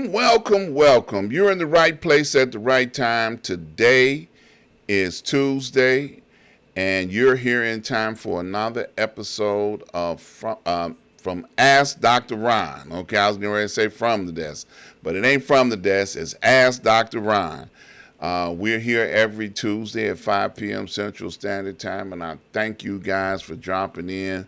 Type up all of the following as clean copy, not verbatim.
Welcome. You're in the right place at the right time. Today is Tuesday, and you're here in time for another episode of from Ask Dr. Ron. Okay, I was going to say from the desk, but it ain't from the desk. It's Ask Dr. Ron. We're here every Tuesday at 5 p.m. Central Standard Time, and I thank you guys for dropping in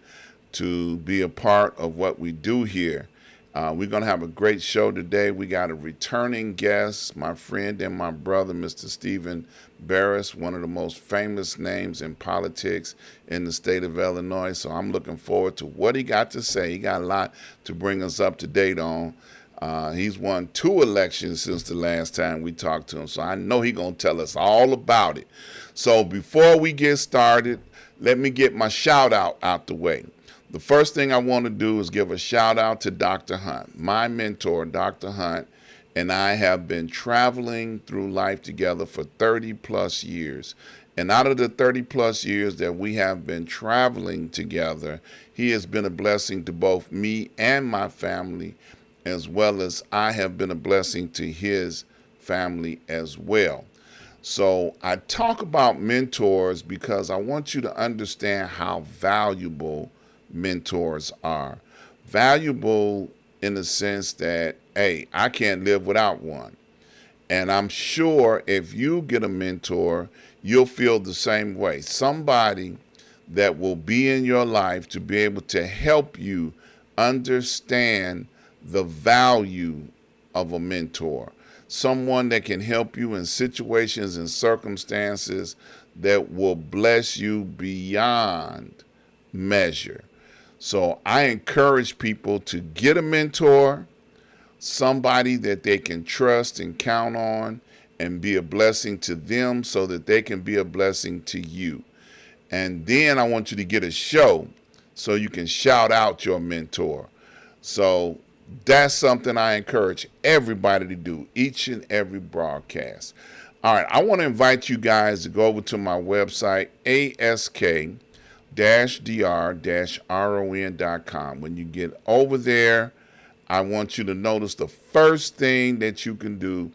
to be a part of what we do here. We're going to have a great show today. We got a returning guest, my friend and my brother, Mr. Stephen Burris, one of the most famous names in politics in the state of Illinois. So I'm looking forward to what he got to say. He got a lot to bring us up to date on. He's won 2 elections since the last time we talked to him, so I know he's going to tell us all about it. So before we get started, let me get my shout out the way. The first thing I want to do is give a shout out to Dr. Hunt. My mentor, Dr. Hunt, and I have been traveling through life together for 30 plus years. And out of the 30 plus years that we have been traveling together, he has been a blessing to both me and my family, as well as I have been a blessing to his family as well. So I talk about mentors because I want you to understand how valuable mentors are. Valuable in the sense that, hey, I can't live without one. And I'm sure if you get a mentor, you'll feel the same way. Somebody that will be in your life to be able to help you understand the value of a mentor. Someone that can help you in situations and circumstances that will bless you beyond measure. So I encourage people to get a mentor, somebody that they can trust and count on and be a blessing to them so that they can be a blessing to you. And then I want you to get a show so you can shout out your mentor. So that's something I encourage everybody to do, each and every broadcast. All right, I want to invite you guys to go over to my website, ask-dr-ron.com. When you get over there, I want you to notice the first thing that you can do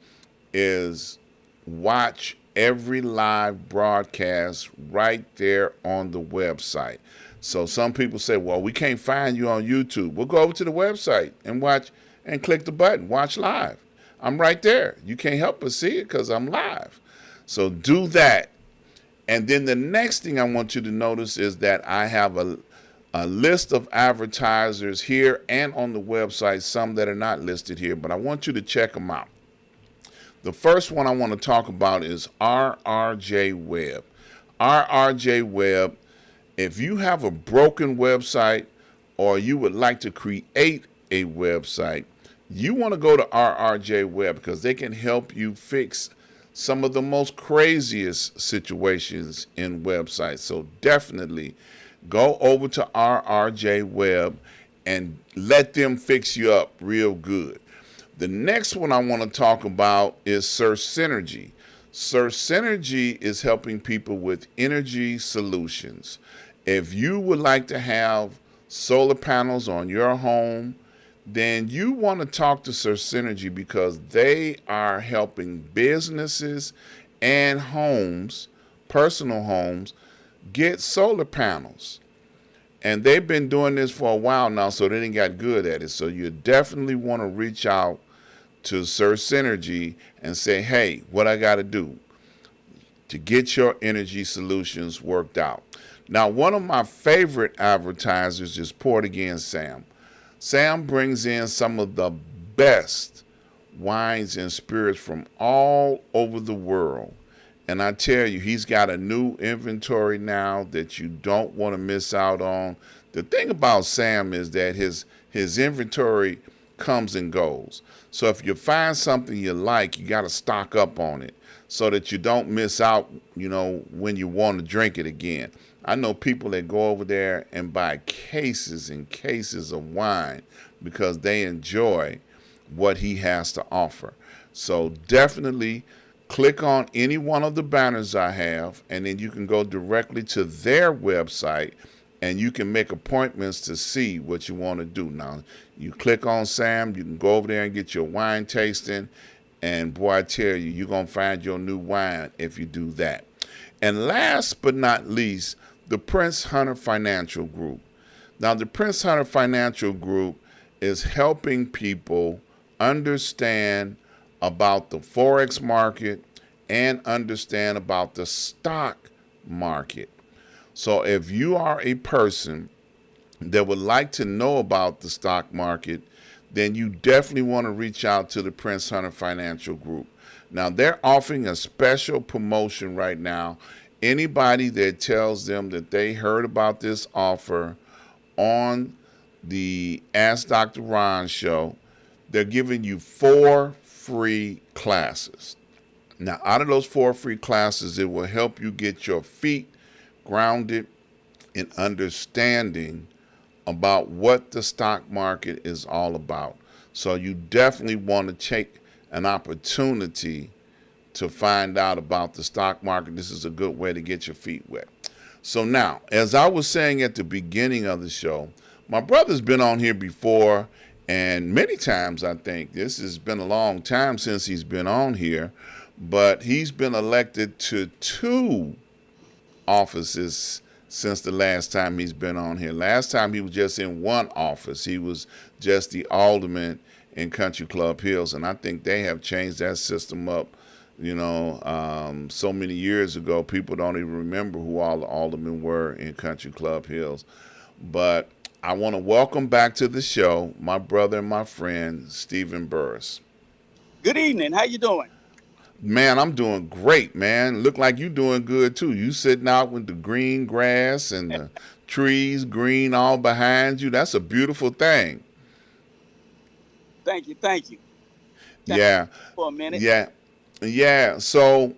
is watch every live broadcast right there on the website. So some people say, well, we can't find you on YouTube. We'll go over to the website and watch and click the button, watch live. I'm right there. You can't help but see it because I'm live. So do that. And then the next thing I want you to notice is that I have a list of advertisers here and on the website, some that are not listed here, but I want you to check them out. The first one I want to talk about is RRJ Web. RRJ Web, if you have a broken website or you would like to create a website, you want to go to RRJ Web because they can help you fix some of the most craziest situations in websites. So definitely go over to RRJ Web and let them fix you up real good. The next one I want to talk about is Search Synergy. Search Synergy is helping people with energy solutions. If you would like to have solar panels on your home, then you want to talk to Search Synergy because they are helping businesses and homes, personal homes, get solar panels. And they've been doing this for a while now, so they didn't got good at it. So you definitely want to reach out to Search Synergy and say, hey, what I got to do to get your energy solutions worked out. Now, one of my favorite advertisers is Port Again Sam. Sam brings in some of the best wines and spirits from all over the world. And I tell you, he's got a new inventory now that you don't want to miss out on. The thing about Sam is that his inventory comes and goes. So if you find something you like, you got to stock up on it so that you don't miss out, when you want to drink it again. I know people that go over there and buy cases and cases of wine because they enjoy what he has to offer. So definitely click on any one of the banners I have, and then you can go directly to their website and you can make appointments to see what you want to do. Now, you click on Sam, you can go over there and get your wine tasting, and boy, I tell you, you're going to find your new wine if you do that. And last but not least, the Prince Hunter Financial Group. Now, the Prince Hunter Financial Group is helping people understand about the Forex market and understand about the stock market. So if you are a person that would like to know about the stock market, then you definitely want to reach out to the Prince Hunter Financial Group. Now, they're offering a special promotion right now. Anybody that tells them that they heard about this offer on the Ask Dr. Ron show, they're giving you 4 free classes. Now, out of those 4 free classes, it will help you get your feet grounded in understanding about what the stock market is all about. So you definitely want to take an opportunity to find out about the stock market. This is a good way to get your feet wet. So now, as I was saying at the beginning of the show, my brother's been on here before, and many times I think. This has been a long time since he's been on here, but he's been elected to 2 offices since the last time he's been on here. Last time he was just in 1 office. He was just the alderman in Country Club Hills, and I think they have changed that system up. So many years ago, people don't even remember who all the aldermen were in Country Club Hills. But I want to welcome back to the show my brother and my friend, Stephen Burris. Good evening. How you doing? Man, I'm doing great, man. Look like you doing good, too. You sitting out with the green grass and the trees green all behind you. That's a beautiful thing. Thank you. Thank you. Yeah. For a minute. Yeah. So,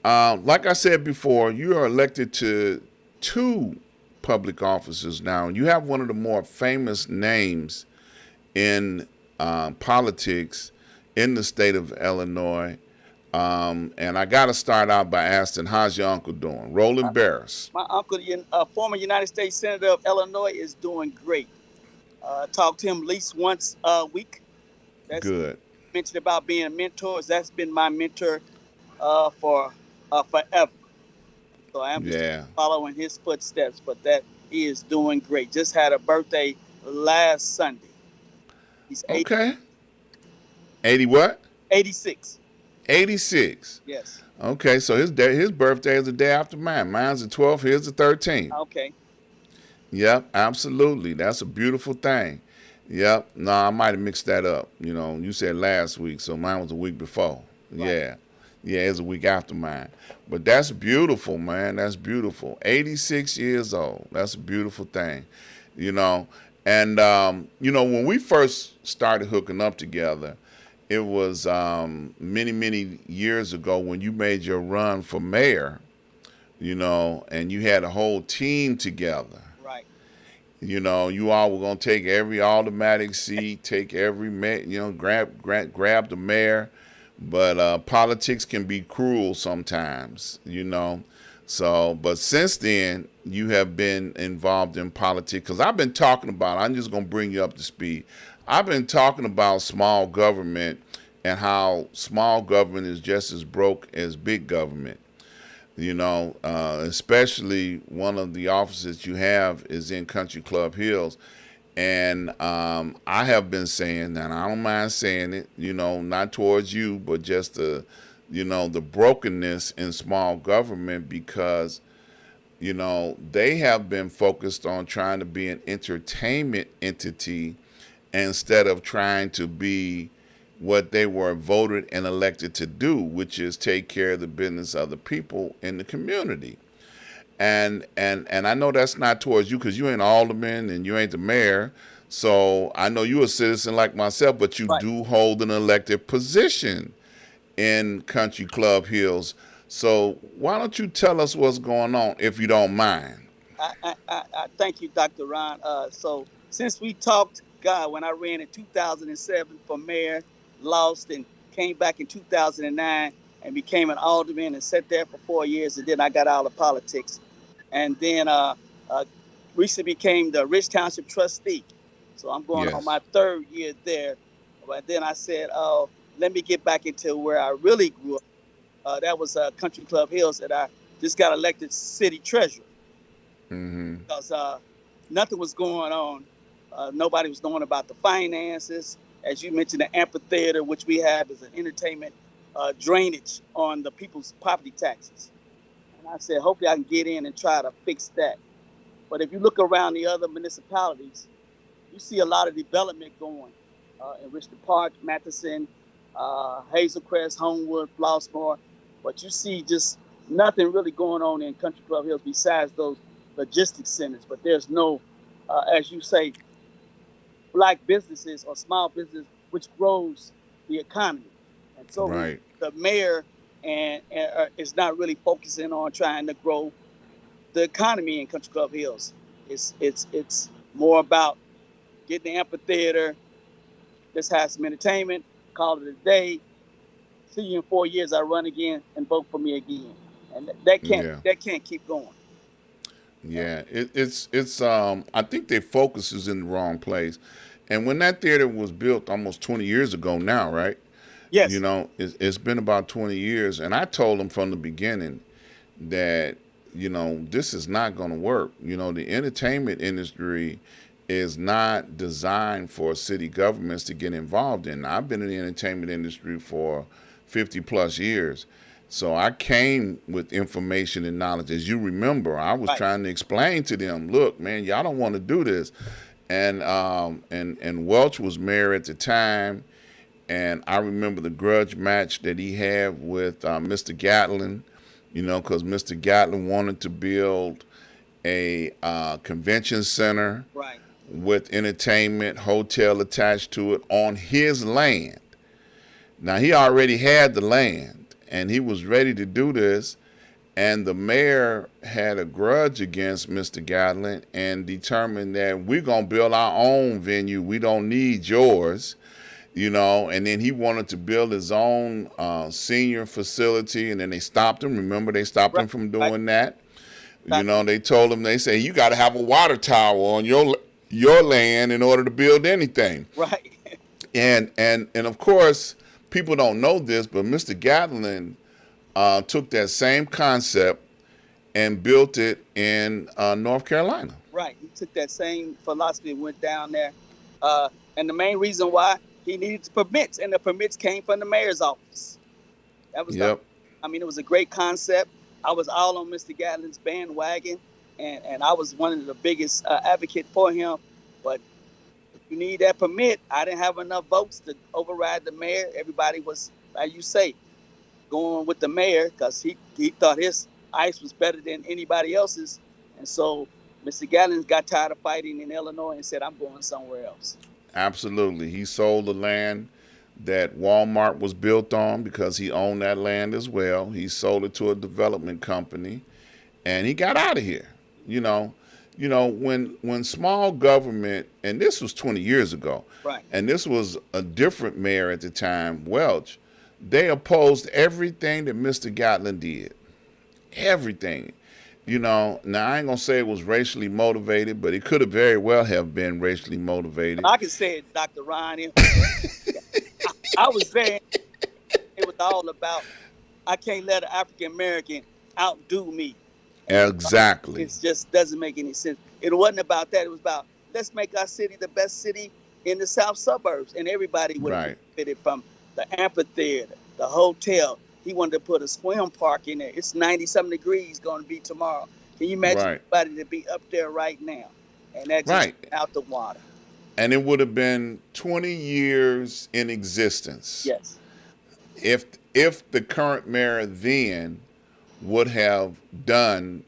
like I said before, you are elected to 2 public offices now. And you have one of the more famous names in politics in the state of Illinois. And I got to start out by asking, how's your uncle doing? Roland Burris. My uncle, former United States Senator of Illinois, is doing great. Talk to him at least once a week. That's good. Mentioned about being a mentor. That's been my mentor for forever. So I am just following his footsteps, but that he is doing great. Just had a birthday last Sunday. He's 80. Okay. 80 what? 86. 86. Yes. Okay, so his birthday is the day after mine. Mine's the 12th. His the 13th. Okay. Yep, absolutely. That's a beautiful thing. Yep. No, I might have mixed that up. You said last week, so mine was a week before. Right. Yeah, it's a week after mine. But that's beautiful, man. That's beautiful. 86 years old. That's a beautiful thing. And when we first started hooking up together, it was many, many years ago when you made your run for mayor, and you had a whole team together. Right. You all were going to take every automatic seat, take every, grab the mayor. But politics can be cruel sometimes, So, but since then, you have been involved in politics. Because I've been talking about, I'm just going to bring you up to speed. I've been talking about small government and how small government is just as broke as big government. Especially one of the offices you have is in Country Club Hills. And I have been saying, and I don't mind saying it, not towards you, but just the brokenness in small government because, they have been focused on trying to be an entertainment entity instead of trying to be what they were voted and elected to do, which is take care of the business of the people in the community. And I know that's not towards you because you ain't alderman and you ain't the mayor. So I know you're a citizen like myself, but you do hold an elected position in Country Club Hills. So why don't you tell us what's going on, if you don't mind? I thank you, Dr. Ron. So since we talked, God, when I ran in 2007 for mayor, lost, and came back in 2009 and became an alderman and sat there for 4 years, and then I got out of politics. And then recently became the Rich Township trustee. So I'm going on Yes. my 3rd year there. But then I said, oh, let me get back into where I really grew up. That was Country Club Hills that I just got elected city treasurer Mm-hmm. because nothing was going on. Nobody was knowing about the finances. As you mentioned, the amphitheater, which we have as an entertainment drainage on the people's property taxes. And I said, hopefully I can get in and try to fix that. But if you look around the other municipalities, you see a lot of development going in Richland Park, Matheson, Hazelcrest, Homewood, Flossmoor. But you see just nothing really going on in Country Club Hills besides those logistics centers. But there's no, as you say, black businesses or small business, which grows the economy. And so Right. the mayor and is not really focusing on trying to grow the economy in Country Club Hills. It's more about getting the amphitheater. Let's have some entertainment. Call it a day. See you in 4 years. I run again and vote for me again. And Yeah. that can't keep going. Yeah. It's I think their focus is in the wrong place. And when that theater was built almost 20 years ago now, right? You Yes. know, it's been about 20 years, and I told them from the beginning that, you know, this is not going to work. You know, the entertainment industry is not designed for city governments to get involved in. I've been in the entertainment industry for 50 plus years. So I came with information and knowledge. As you remember, I was Right. trying to explain to them, look, man, y'all don't want to do this. And Welch was mayor at the time, and I remember the grudge match that he had with Mr. Gatlin, you know, because Mr. Gatlin wanted to build a convention center Right. with entertainment, hotel attached to it on his land. Now, he already had the land, and he was ready to do this, and the mayor had a grudge against Mr. Gatlin and determined that we're going to build our own venue. We don't need yours. You know, and then he wanted to build his own senior facility, and then they stopped him. Remember, they stopped Right. him from Right. doing that. You know, they told him, they say, you got to have a water tower on your land in order to build anything. Right. And of course, people don't know this, but Mr. Gatlin took that same concept and built it in North Carolina. Right. He took that same philosophy and went down there. Uh, and the main reason why he needed permits, and the permits came from the mayor's office. That was Yep. I mean, it was a great concept. I was all on Mr. Gatlin's bandwagon, and I was one of the biggest advocate for him. But if you need that permit, I didn't have enough votes to override the mayor. Everybody was, like you say, going with the mayor because he thought his ice was better than anybody else's. And so Mr. Gatlin got tired of fighting in Illinois and said, I'm going somewhere else. Absolutely. He sold the land that Walmart was built on because he owned that land as well. He sold it to a development company, and he got out of here. You know, when small government, and this was 20 years ago, Right. and this was a different mayor at the time, Welch, they opposed everything that Mr. Gatlin did. Everything. You know, now I ain't gonna say it was racially motivated, but it could have very well have been racially motivated. I can say it, Dr. Ron. I was there. It was all about, I can't let an African American outdo me. Exactly. It just doesn't make any sense. It wasn't about that. It was about, let's make our city the best city in the south suburbs. And everybody would have benefited from the amphitheater, the hotel. He wanted to put a swim park in there. It's 90-something degrees going to be tomorrow. Can you imagine everybody to be up there right now? And that just out the water. And it would have been 20 years in existence. Yes. If the current mayor then would have done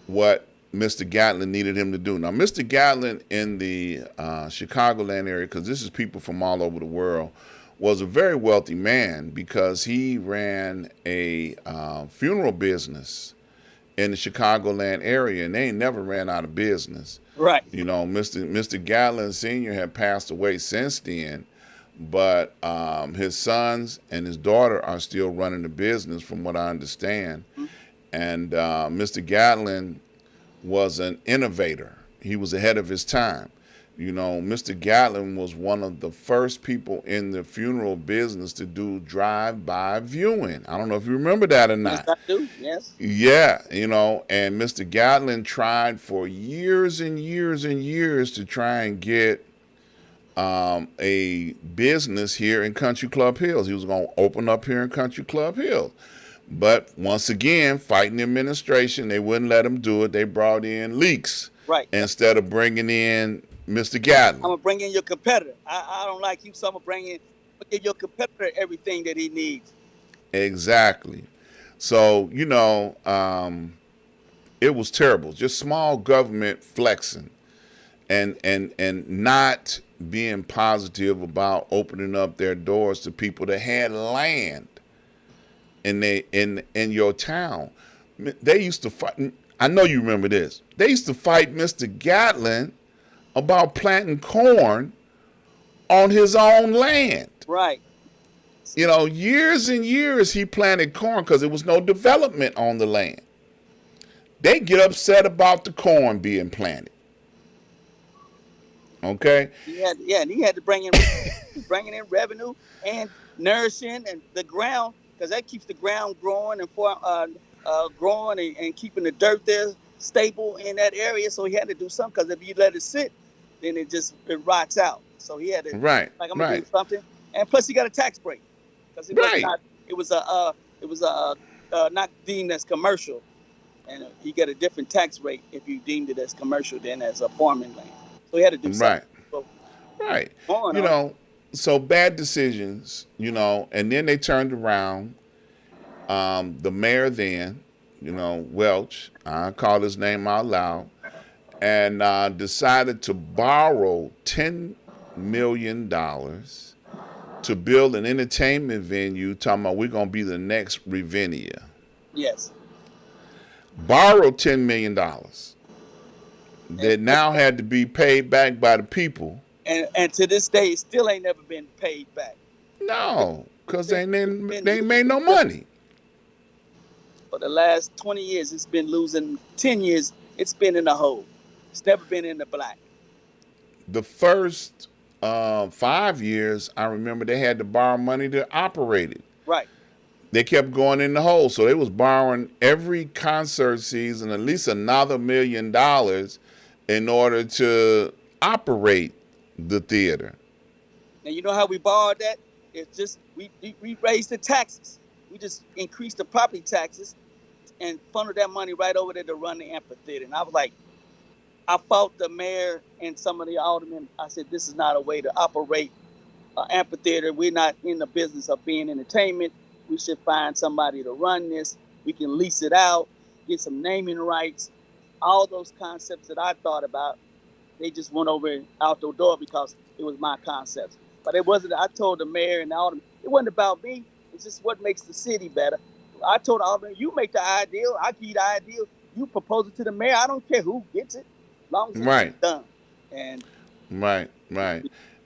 what Mr. Gatlin needed him to do. Now, Mr. Gatlin in the Chicagoland area, because this is people from all over the world, was a very wealthy man because he ran a funeral business in the Chicagoland area, and they never ran out of business. Right. You know, Mr. Gatlin Sr. had passed away since then, but his sons and his daughter are still running the business, from what I understand. Mm-hmm. And Mr. Gatlin was an innovator. He was ahead of his time. You know, Mr. Gatlin was one of the first people in the funeral business to do drive-by viewing. I don't know if you remember that or not. Yes, I do. Yes. Yeah, you know, and Mr. Gatlin tried for years and years and years to try and get a business here in Country Club Hills. He was going to open up here in Country Club Hills. But once again, fighting the administration, they wouldn't let him do it. They brought in leaks instead of bringing in Mr. Gatlin. I'm going to bring in your competitor. I don't like you, so I'm going to give your competitor everything that he needs. Exactly. So, you know, it was terrible. Just small government flexing and not being positive about opening up their doors to people that had land in your town. They used to fight. I know you remember this. They used to fight Mr. Gatlin about planting corn on his own land. Right. You know, years and years he planted corn because there was no development on the land. They get upset about the corn being planted. Okay. And he had to bring in revenue and nourishing and the ground, because that keeps the ground growing and growing and keeping the dirt there stable in that area. So he had to do something, because if you let it sit, then it rots out. So he had to I'm gonna do something, and plus he got a tax break because it was not deemed as commercial, and he got a different tax rate if you deemed it as commercial than as a farming land. So he had to do something. Right. You know, so bad decisions, you know, and then they turned around. The mayor then, you know, Welch, I call his name out loud, and decided to borrow $10 million to build an entertainment venue, talking about we're going to be the next Ravinia. Yes. Borrowed $10 million. That now had to be paid back by the people. And to this day, it still ain't never been paid back. No, because they ain't made no money. For the last 20 years, it's been losing. 10 years, it's been in the hole. It's never been in the black. The first 5 years, I remember they had to borrow money to operate it. Right. They kept going in the hole. So they was borrowing every concert season at least another $1 million in order to operate the theater. Now, you know how we borrowed that? It's just we raised the taxes. We just increased the property taxes and funneled that money right over there to run the amphitheater. And I was like, I fought the mayor and some of the aldermen. I said, this is not a way to operate an amphitheater. We're not in the business of being entertainment. We should find somebody to run this. We can lease it out, get some naming rights. All those concepts that I thought about, they just went over out the door because it was my concepts. But it wasn't. I told the mayor and the alderman, it wasn't about me. It's just what makes the city better. I told the alderman, you make the ideal. I give you the ideal. You propose it to the mayor. I don't care who gets it, as long as it's done. And right.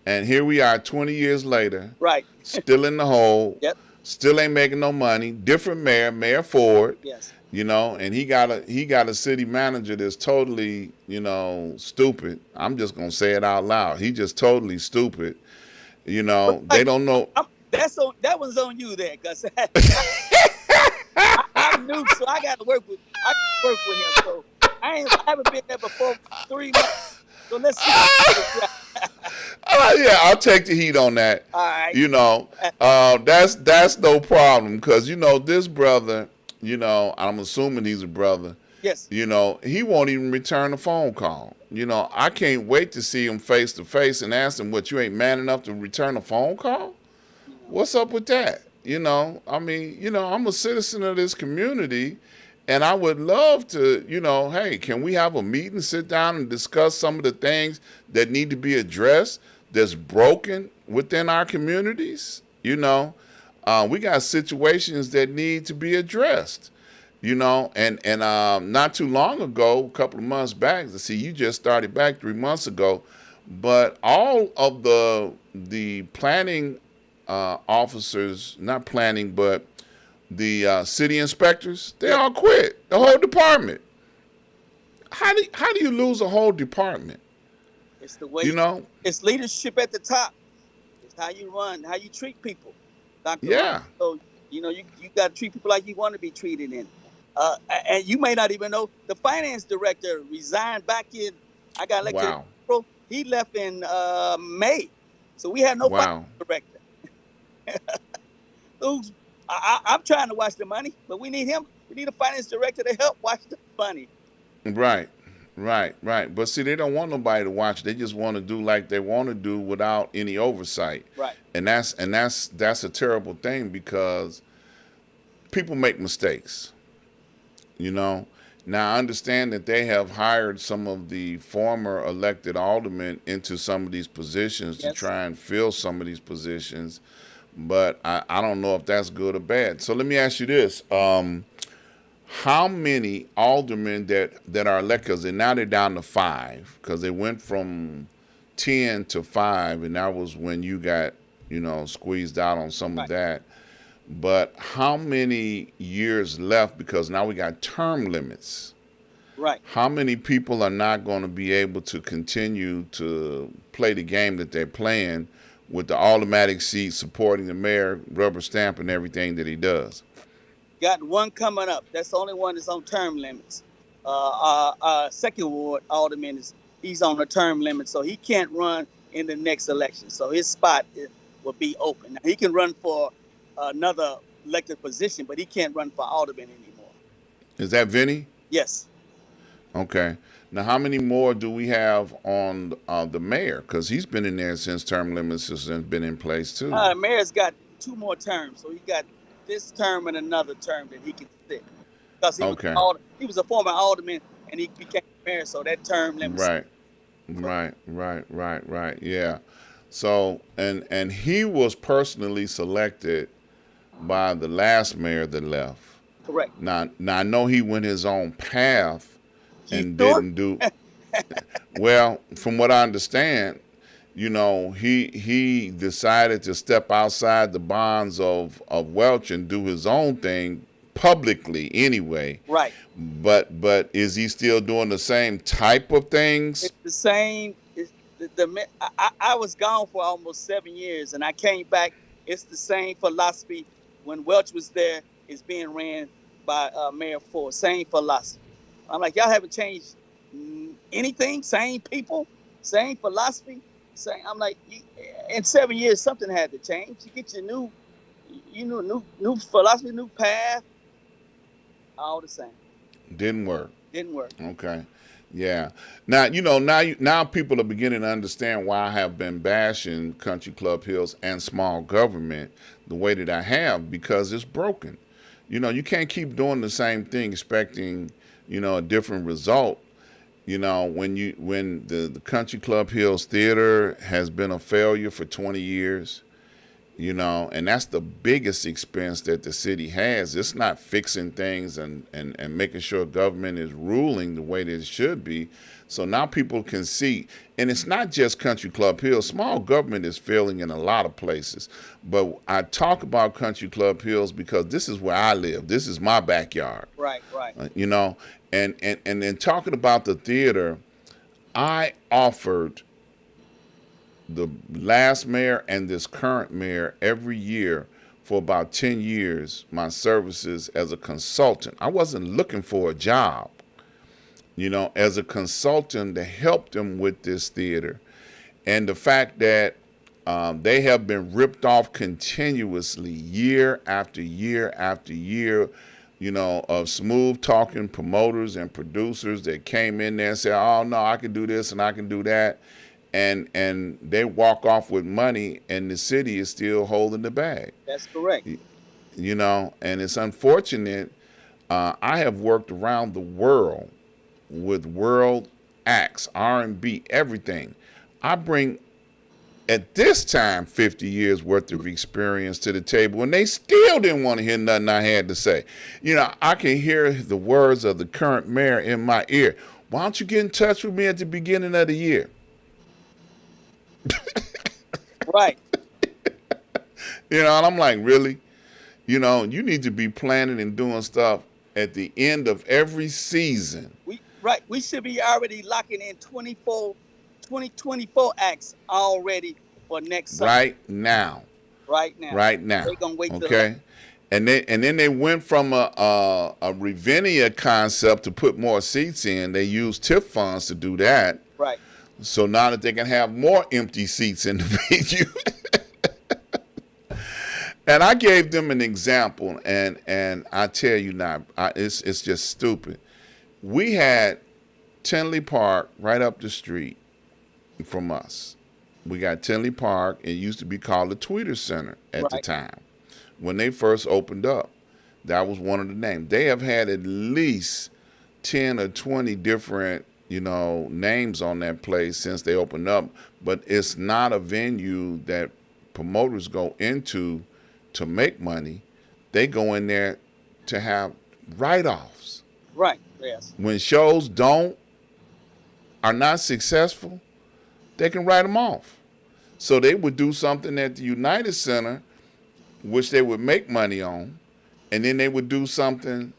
And here we are 20 years later. Right. Still in the hole. Yep. Still ain't making no money. Different mayor, Mayor Ford. Yes. You know, and he got a city manager that's totally, you know, stupid. I'm just gonna say it out loud. He just totally stupid. You know, they don't know. That was on you there, cause I'm new, so I got to work with him. So I haven't been there before 3 months. So let's see. Yeah, I'll take the heat on that. All right. You know, that's no problem, because you know this brother. You know, I'm assuming he's a brother. Yes. You know, he won't even return a phone call. You know, I can't wait to see him face to face and ask him, what, you ain't man enough to return a phone call? What's up with that? You know, I mean, you know, I'm a citizen of this community, and I would love to, you know, hey, can we have a meeting, sit down and discuss some of the things that need to be addressed that's broken within our communities? You know, we got situations that need to be addressed, you know, and not too long ago, a couple of months back, see, you just started back 3 months ago, but all of the planning officers, not planning, but the city inspectors, they all quit, the whole department. how do you lose a whole department? It's the way You know? it's leadership at the top. It's how you run, how you treat people, Dr. Ron. Yeah. So you got to treat people like you want to be treated. And you may not even know the finance director resigned back in. I got elected in Wow. April. He left in May, so we had no finance Wow. director. I'm trying to watch the money, but we need him. We need a finance director to help watch the money. Right. Right. But see, they don't want nobody to watch. They just want to do like they want to do without any oversight. Right. And that's a terrible thing because people make mistakes. You know. Now I understand that they have hired some of the former elected aldermen into some of these positions to try and fill some of these positions, but I don't know if that's good or bad. So let me ask you this. How many aldermen that are elected, and now they're down to 5 because they went from 10 to 5, and that was when you got, squeezed out on some of that. But how many years left? Because now we got term limits. Right. How many people are not going to be able to continue to play the game that they're playing with the automatic seat, supporting the mayor, rubber stamp, and everything that he does? Got one coming up. That's the only one that's on term limits. Second ward alderman he's on a term limit, so he can't run in the next election. So his spot will be open. Now, he can run for another elected position, but he can't run for alderman anymore. Is that Vinny? Yes. Okay. Now, how many more do we have on the mayor? Because he's been in there since term limits has been in place too. The mayor's got 2 more terms, so he got this term and another term that he can sit. Because he was a former alderman and he became mayor, so that term limit. Right. Yeah. So and he was personally selected by the last mayor that left. Correct. Now I know he went his own path and didn't do well. From what I understand, he decided to step outside the bonds of Welch and do his own thing publicly anyway. Right. But is he still doing the same type of things? It's the same. I was gone for almost 7 years, and I came back. It's the same philosophy when Welch was there. It's being ran by Mayor Ford. Same philosophy. I'm like, y'all haven't changed anything. Same people, same philosophy. I'm like, in 7 years, something had to change. You get your new philosophy, new path. All the same. Didn't work. Okay. Yeah. Now people are beginning to understand why I have been bashing Country Club Hills and small government the way that I have, because it's broken. You can't keep doing the same thing expecting, a different result. When the Country Club Hills Theater has been a failure for 20 years, and that's the biggest expense that the city has. It's not fixing things and making sure government is ruling the way that it should be. So now people can see, and it's not just Country Club Hills. Small government is failing in a lot of places. But I talk about Country Club Hills because this is where I live. This is my backyard. Right. And then talking about the theater, I offered the last mayor and this current mayor every year for about 10 years my services as a consultant. I wasn't looking for a job, as a consultant to help them with this theater. And the fact that they have been ripped off continuously year after year after year, of smooth talking promoters and producers that came in there and said, oh no, I can do this and I can do that. And they walk off with money, and the city is still holding the bag. That's correct. And it's unfortunate. I have worked around the world with world acts, R&B, everything. I bring, at this time, 50 years worth of experience to the table, and they still didn't want to hear nothing I had to say. I can hear the words of the current mayor in my ear. Why don't you get in touch with me at the beginning of the year? Right. And I'm like, really? You need to be planning and doing stuff at the end of every season. Right. We should be already locking in 2024 acts already for next summer. Right now. Right now. Right now. They're going to wait till Okay. And then they went from a Ravinia concept to put more seats in. They used TIP funds to do that. Right. So now that they can have more empty seats in the venue. And I gave them an example, and I tell you now, it's just stupid. We had Tinley Park right up the street from us. We got Tinley Park. It used to be called the Tweeter Center at the time. When they first opened up, that was one of the names. They have had at least 10 or 20 different, names on that place since they opened up. But it's not a venue that promoters go into to make money. They go in there to have write-offs. Right, yes. When shows are not successful, they can write them off. So they would do something at the United Center, which they would make money on, and then they would do something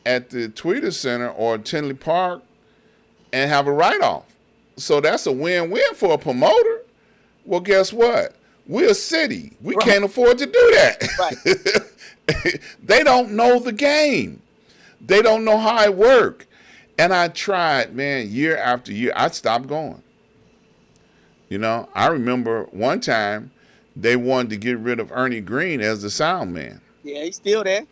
at the Tweeter Center or Tinley Park and have a write-off. So that's a win-win for a promoter. Well, guess what? We're a city. We can't afford to do that. Right. They don't know the game. They don't know how it works. And I tried, man, year after year. I stopped going. I remember one time they wanted to get rid of Ernie Green as the sound man. Yeah, he's still there.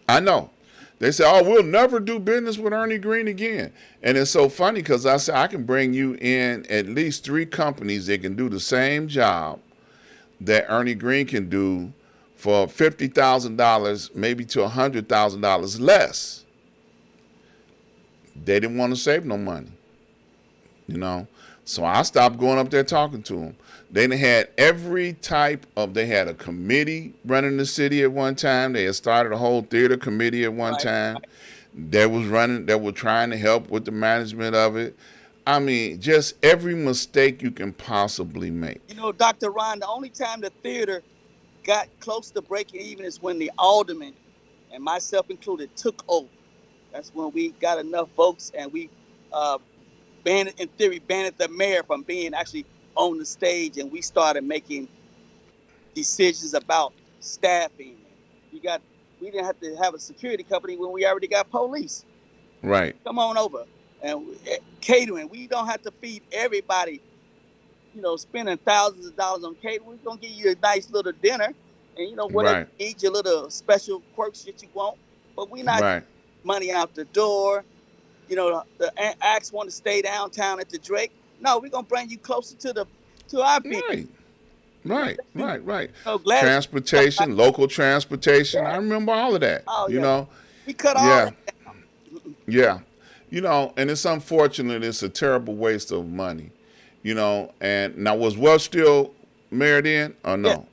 I know. They said, oh, we'll never do business with Ernie Green again. And it's so funny because I said, I can bring you in at least 3 companies that can do the same job that Ernie Green can do for $50,000, maybe to $100,000 less. They didn't want to save no money, So I stopped going up there talking to them. They had every type of, they had a committee running the city at one time. They had started a whole theater committee at one time. They were trying to help with the management of it. I mean, just every mistake you can possibly make. Dr. Ron, the only time the theater got close to breaking even is when the aldermen, and myself included, took over. That's when we got enough votes and we banned the mayor from being actually on the stage, and we started making decisions about staffing. We didn't have to have a security company when we already got police. Right. Come on over. And catering, we don't have to feed everybody, spending thousands of dollars on catering. We're going to give you a nice little dinner and, whatever you need, your little special quirks that you want. But we're not money out the door. The acts want to stay downtown at the Drake. No, we're going to bring you closer to our people. Right. Transportation, local transportation. I remember all of that. We cut all that down. Yeah. And it's unfortunate. It's a terrible waste of money, and now was Welch still mayor then or no?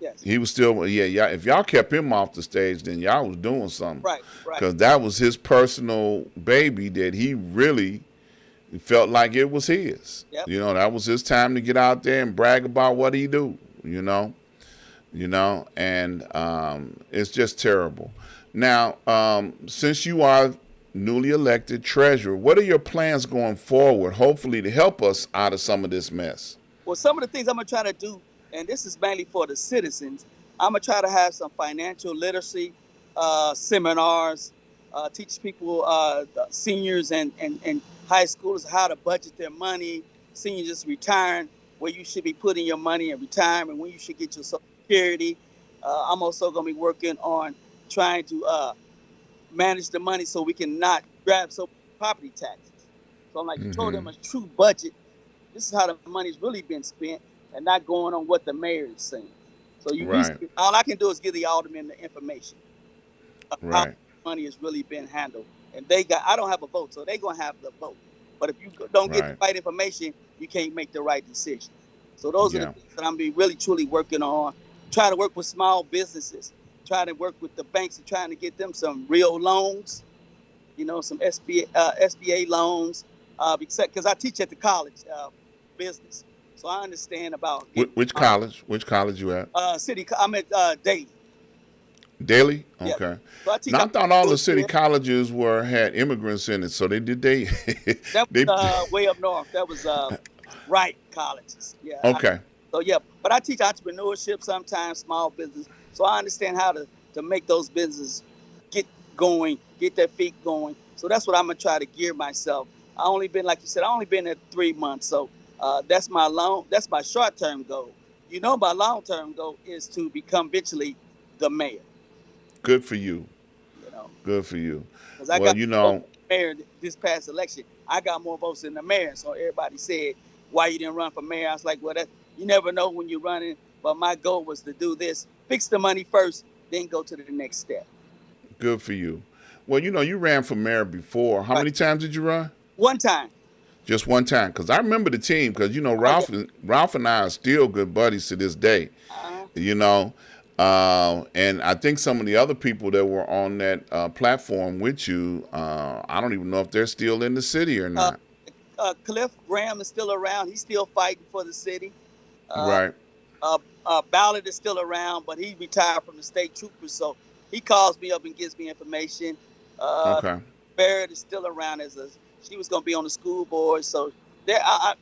Yes. He was still, yeah. If y'all kept him off the stage, then y'all was doing something. Right. Because that was his personal baby that he really felt like it was his. Yep. That was his time to get out there and brag about what he do, and it's just terrible. Now, since you are newly elected treasurer, what are your plans going forward, hopefully to help us out of some of this mess? Well, some of the things I'm going to try to do, and this is mainly for the citizens, I'm going to try to have some financial literacy seminars, teach people, seniors and high schoolers how to budget their money, seniors just retiring, where you should be putting your money in retirement, when you should get your Social Security. I'm also going to be working on trying to manage the money so we can not grab so property taxes. So I'm like, told them a true budget. This is how the money's really been spent and not going on what the mayor is saying. So all I can do is give the aldermen the information of how money has really been handled. And I don't have a vote, so they're going to have the vote. But if you don't get the right information, you can't make the right decision. So those are the things that I'm really, truly working on. Trying to work with small businesses. Trying to work with the banks and trying to get them some real loans, some SBA loans, because I teach at the college business. So I understand about which college? Which college you at? I'm at Daly. Daily? Yeah. Okay. So I teach Now I thought all the city entrepreneurship. colleges had immigrants in it, so they did they That they was way up north. That was Wright colleges. Yeah. okay. So yeah, but I teach entrepreneurship sometimes, small business. So I understand how to make those businesses get going, get their feet going. So that's what I'm gonna try to gear myself. I only been, like you said, I only been there 3 months. So that's my short term goal. You know, my long term goal is to become eventually the mayor. Good for you. You know, Good for you. because I Well, got more votes than the mayor this past election. I got more votes than the mayor. So everybody said, "Why you didn't run for mayor?" I was like, "Well, you never know when you're running." But my goal was to do this: fix the money first, then go to the next step. good for you. Well, you ran for mayor before. How Right. many times did you run? One time. Just one time, because I remember the team. Because Oh yeah. Ralph and I are still good buddies to this day. Uh, You know, and I think some of the other people that were on that platform with you, I don't even know if they're still in the city or uh, not. Cliff Graham is still around. He's still fighting for the city. Uh, Right. Ballard is still around, but he retired from the state troopers. So he calls me up and gives me information. Uh, Okay. Barrett is still around she was going to be on the school board. So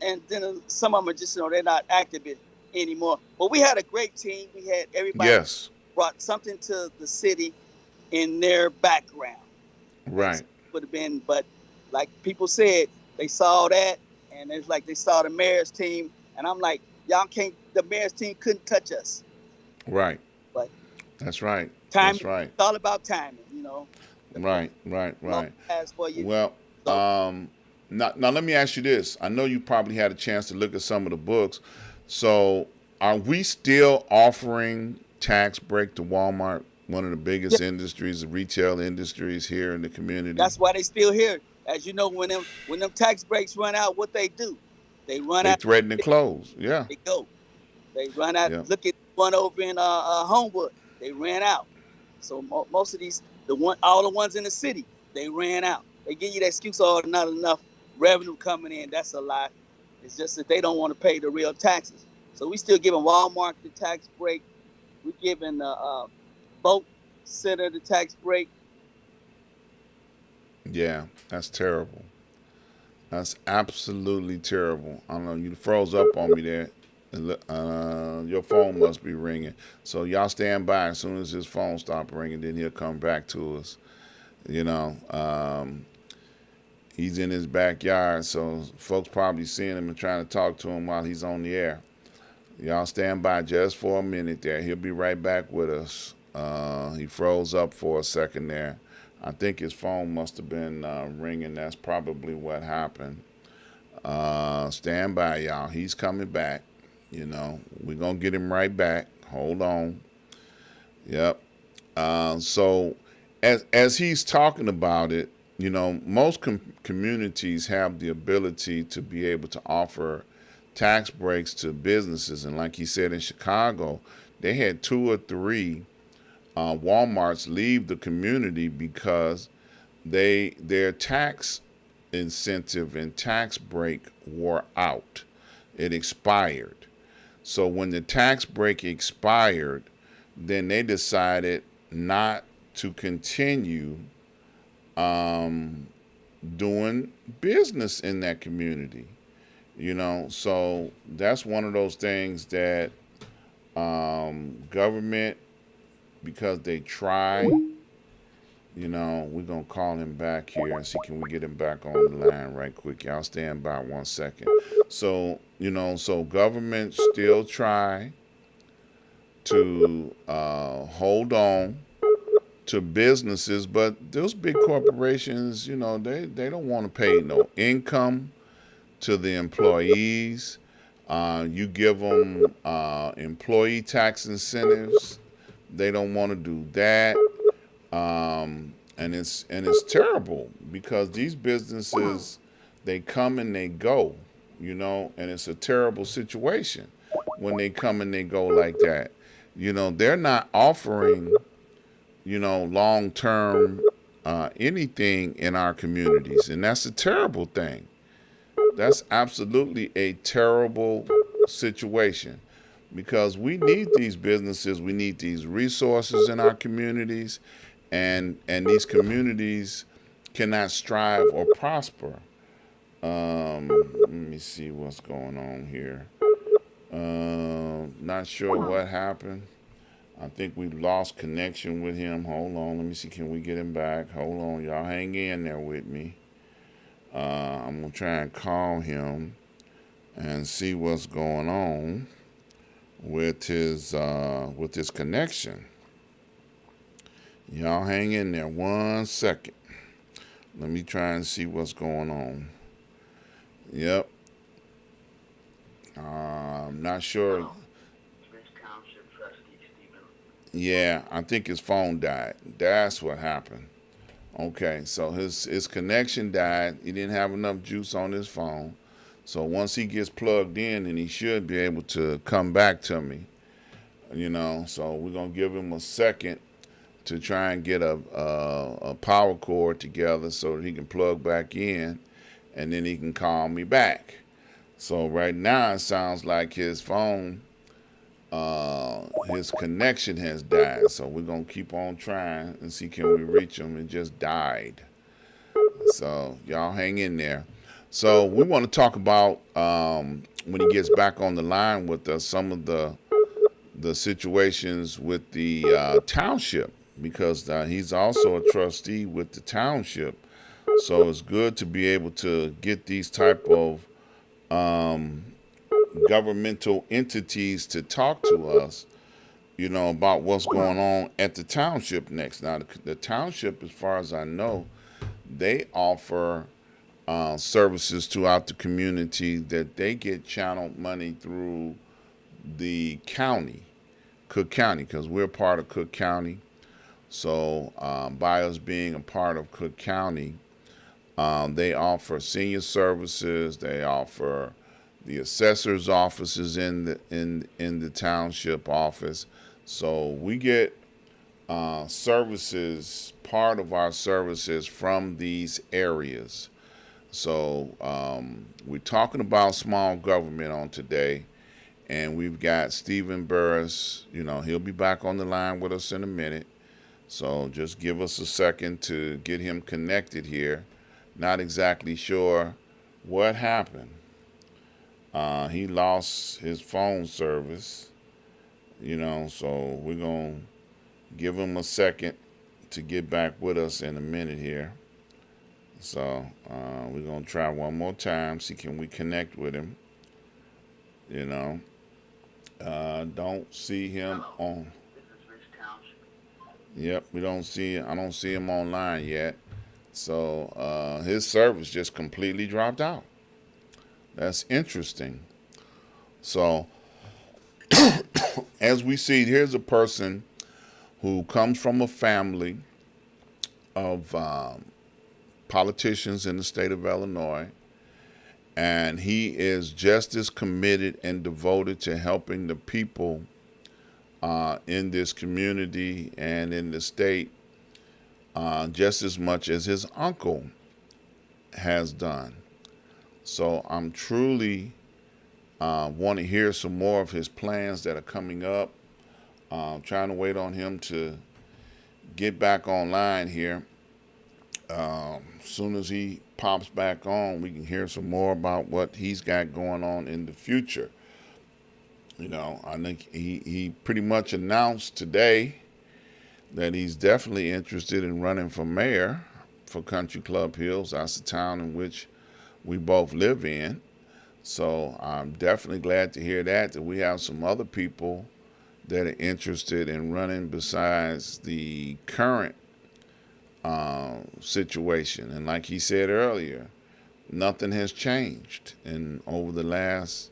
and then some of them are just, they're not active anymore. But we had a great team. We had everybody Yes. brought something to the city in their background. And Right. would have been, but like people said, they saw that, and it's like they saw the mayor's team, and I'm like, y'all can't. The mayor's team couldn't touch us. Right. But That's right. timing, That's right. it's all about timing, you know. Right. Right. Long Right. pass for you. Well, So now let me ask you this. I know you probably had a chance to look at some of the books. So, are we still offering tax break to Walmart, one of the yeah, biggest industries, the retail industries here in the community? that's why they still here. As you know, when them tax breaks run out, what they do, they run They out. threaten to close. Yeah. They go. They run out. Yeah. Look at one over in Homewood. They ran out. So most of these, all the ones in the city, they ran out. They give you that excuse, oh, not enough revenue coming in. That's a lie. It's just that they don't want to pay the real taxes. So we still giving Walmart the tax break. We're giving Boat Center the tax break. Yeah. That's terrible. That's absolutely terrible. I don't know. You froze up on me there. Your phone must be ringing. So y'all stand by. As soon as his phone stops ringing, then he'll come back to us. You know, he's in his backyard, so folks probably seeing him and trying to talk to him while he's on the air. Y'all stand by just for a minute there. He'll be right back with us. He froze up for a second there. I think his phone must have been ringing. That's probably what happened. Stand by, y'all. He's coming back. We're going to get him right back. Hold on. Yep. So as he's talking about it, most communities have the ability to be able to offer tax breaks to businesses. And like he said, in Chicago, they had 2 or 3 Walmarts leave the community because their tax incentive and tax break wore out. It expired. So when the tax break expired, then they decided not to continue doing business in that community. So that's one of those things that government, because they try, we're going to call him back here and see, can we get him back on the line right quick. Y'all stand by 1 second. So, so government still try to hold on to businesses, but those big corporations, they don't want to pay no income to the employees. You give them employee tax incentives. They don't want to do that. And it's terrible because these businesses, they come and they go, and it's a terrible situation when they come and they go like that. They're not offering, long-term anything in our communities, and that's a terrible thing. That's absolutely a terrible situation. because we need these businesses, we need these resources in our communities, and these communities cannot strive or prosper. Let me see what's going on here. Not sure what happened. I think we lost connection with him. Hold on, let me see. Can we get him back? Hold on, y'all. Hang in there with me. I'm gonna try and call him and see what's going on with his connection. Y'all hang in there 1 second. Let me try and see what's going on. Yep. I'm not sure. Yeah, I think his phone died. That's what happened. Okay, so his connection died. He didn't have enough juice on his phone. So once he gets plugged in, then he should be able to come back to me. So we're gonna give him a second to try and get a power cord together so that he can plug back in, and then he can call me back. So right now it sounds like his phone, his connection has died. So we're gonna keep on trying and see can we reach him. It just died. So y'all hang in there. So we want to talk about when he gets back on the line with us, some of the situations with the township, because he's also a trustee with the township. So it's good to be able to get these type of governmental entities to talk to us, about what's going on at the township next. Now, the township, as far as I know, they offer services throughout the community that they get channeled money through the county, Cook County, because we're part of Cook County. So by us being a part of Cook County, they offer senior services. They offer the assessor's offices in the township office. So we get services, part of our services from these areas. So we're talking about small government on today, and we've got Stephen Burris. He'll be back on the line with us in a minute. So just give us a second to get him connected here. Not exactly sure what happened. He lost his phone service, so we're going to give him a second to get back with us in a minute here. So we're going to try one more time, see can we connect with him. Don't see him on. Yep, I don't see him online yet. So his service just completely dropped out. That's interesting. So as we see, here's a person who comes from a family of politicians in the state of Illinois, and he is just as committed and devoted to helping the people in this community and in the state just as much as his uncle has done. So I'm truly want to hear some more of his plans that are coming up. Trying to wait on him to get back online here. As soon as he pops back on, we can hear some more about what he's got going on in the future. I think he pretty much announced today that he's definitely interested in running for mayor for Country Club Hills. That's the town in which we both live in. So I'm definitely glad to hear that we have some other people that are interested in running besides the current situation. And like he said earlier, nothing has changed over the last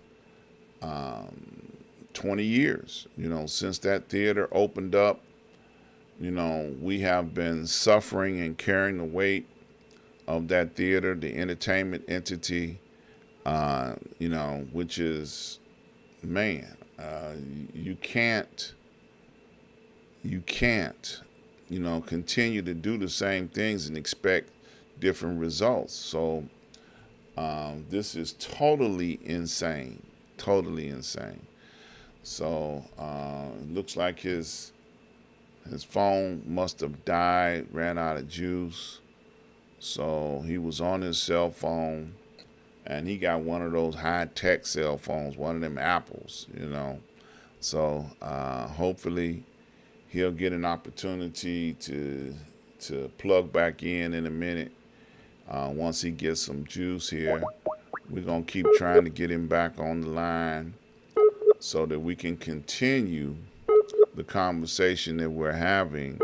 20 years. Since that theater opened up, we have been suffering and carrying the weight of that theater, the entertainment entity, which is, man, you can't, continue to do the same things and expect different results. So this is totally insane. So looks like his phone must have died, ran out of juice. So he was on his cell phone, and he got one of those high-tech cell phones, one of them Apples, you know. So hopefully he'll get an opportunity to plug back in a minute. Once he gets some juice here, we're gonna keep trying to get him back on the line so that we can continue the conversation that we're having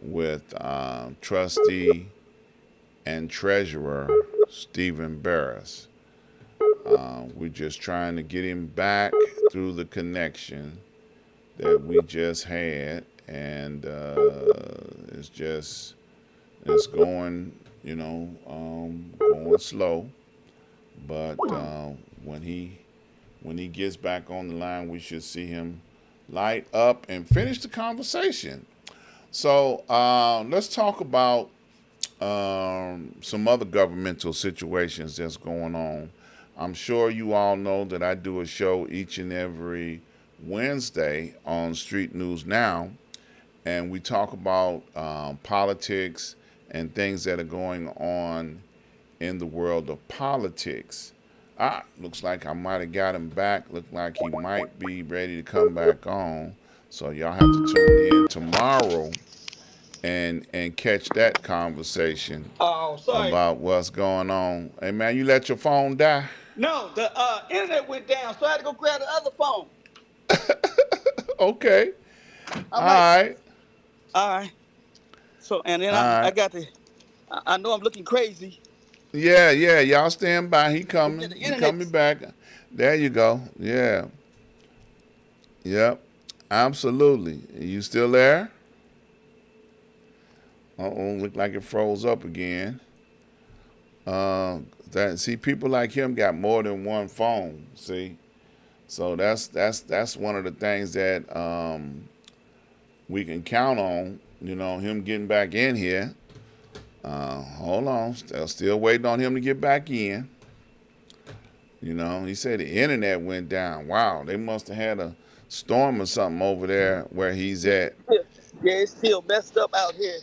with trustee and treasurer Stephen Burris. We're just trying to get him back through the connection that we just had, and it's going, going slow. But when he gets back on the line, we should see him light up and finish the conversation. So let's talk about some other governmental situations that's going on. I'm sure you all know that I do a show each and every Wednesday on Street News Now, and we talk about politics and things that are going on in the world of politics. Looks like I might have got him back. Look like he might be ready to come back on. So y'all have to tune in tomorrow and catch that conversation about what's going on. Hey man, you let your phone die? No, the internet went down, so I had to go grab the other phone. Okay. All right. All right. So and then I got the. I know I'm looking crazy. Yeah. Y'all stand by. He coming. He coming back. There you go. Yeah. Yep. Absolutely. You still there? Look like it froze up again. See, people like him got more than one phone. See, so that's one of the things that we can count on. Him getting back in here. Hold on, still waiting on him to get back in. He said the internet went down. Wow, they must have had a storm or something over there where he's at. Yeah, it's still messed up out here.